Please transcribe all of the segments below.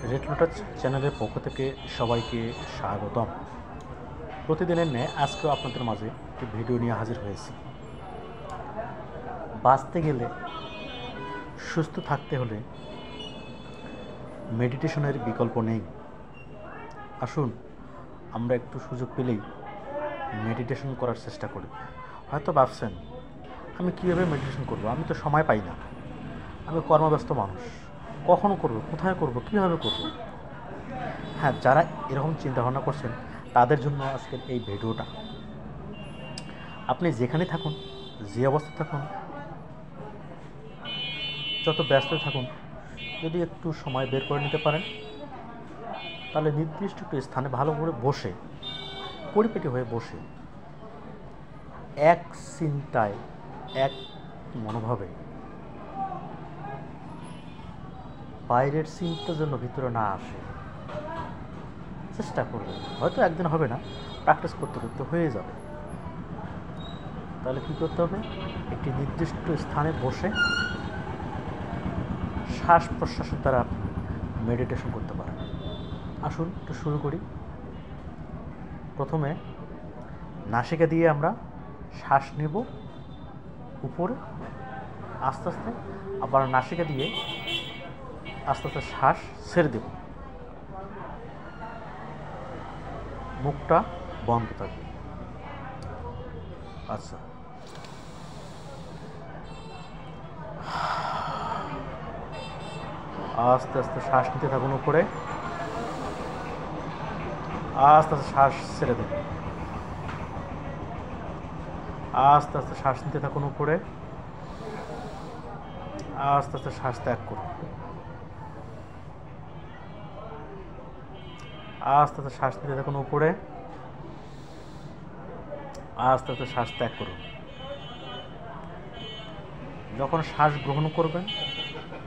Red lotus চ্যানেলের পক্ষ থেকে সবাইকে স্বাগতম। প্রতিদিনের ন্যায় আজকেও আপনাদের মাঝে একটি ভিডিও নিয়ে হাজির হয়েছি। বাঁচতে গেলে, সুস্থ থাকতে হলে মেডিটেশনের বিকল্প নেই। আসুন আমরা একটু সুযোগ পেলেই মেডিটেশন করার চেষ্টা করি। হয়তো ভাবছেন আমি কীভাবে মেডিটেশন করব, আমি তো সময় পাই না, আমি কর্মব্যস্ত মানুষ, কখন করব, কোথায় করব, কীভাবে করব। হ্যাঁ, যারা এরকম চিন্তাভাবনা করছেন তাদের জন্য আজকের এই ভিডিওটা। আপনি যেখানে থাকুন, যে অবস্থায় থাকুন, যত ব্যস্ত থাকুন, যদি একটু সময় বের করে নিতে পারেন তাহলে নির্দিষ্ট একটু স্থানে ভালো করে বসে, পরিপাটি হয়ে বসে, এক চিন্তায়, এক মনোভাবে, বাইরের চিন্তা যেন ভিতরে না আসে চেষ্টা করবেন। হয়তো একদিন হবে না, প্র্যাকটিস করতে করতে হয়ে যাবে। তাহলে কী করতে হবে? একটি নির্দিষ্ট স্থানে বসে শ্বাস প্রশ্বাসের দ্বারা আপনি মেডিটেশন করতে পারেন। আসুন একটু শুরু করি। প্রথমে নাসিকা দিয়ে আমরা শ্বাস নেব উপরে, আস্তে আস্তে আবার নাসিকা দিয়ে আস্তে আস্তে শ্বাস ছেড়ে দেব, মুখটা বন্ধ থাকবে। আচ্ছা, আস্তে আস্তে শ্বাস নিতে থাকুন উপরে, আস্তে আস্তে শ্বাস ছেড়ে দেবেন। আস্তে আস্তে শ্বাস নিতে থাকুন উপরে, আস্তে আস্তে শ্বাস ত্যাগ করুন। আস্তে আস্তে শ্বাস নিতে থাকুন উপরে, আস্তে আস্তে শ্বাস ত্যাগ করুন। যখন শ্বাস গ্রহণ করবেন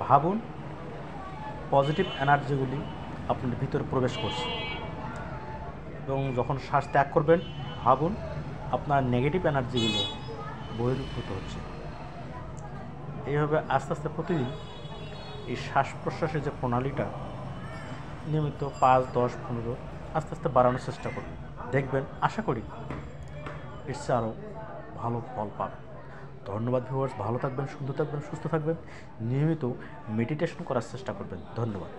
ভাবুন পজিটিভ এনার্জিগুলি আপনার ভিতরে প্রবেশ করছে, এবং যখন শ্বাস ত্যাগ করবেন ভাবুন আপনার নেগেটিভ এনার্জিগুলো বহির্ভূত হচ্ছে। এইভাবে আস্তে আস্তে প্রতিদিন এই শ্বাস প্রশ্বাসের যে প্রণালীটা নিয়মিত 5, 10, 15 আস্তে আস্তে বাড়ানোর চেষ্টা করবেন। দেখবেন, আশা করি এর চেয়ে আরও ভালো ফল পাবেন। ধন্যবাদ ভিউয়ার্স। ভালো থাকবেন, সুন্দর থাকবেন, সুস্থ থাকবেন, নিয়মিত মেডিটেশন করার চেষ্টা করবেন। ধন্যবাদ।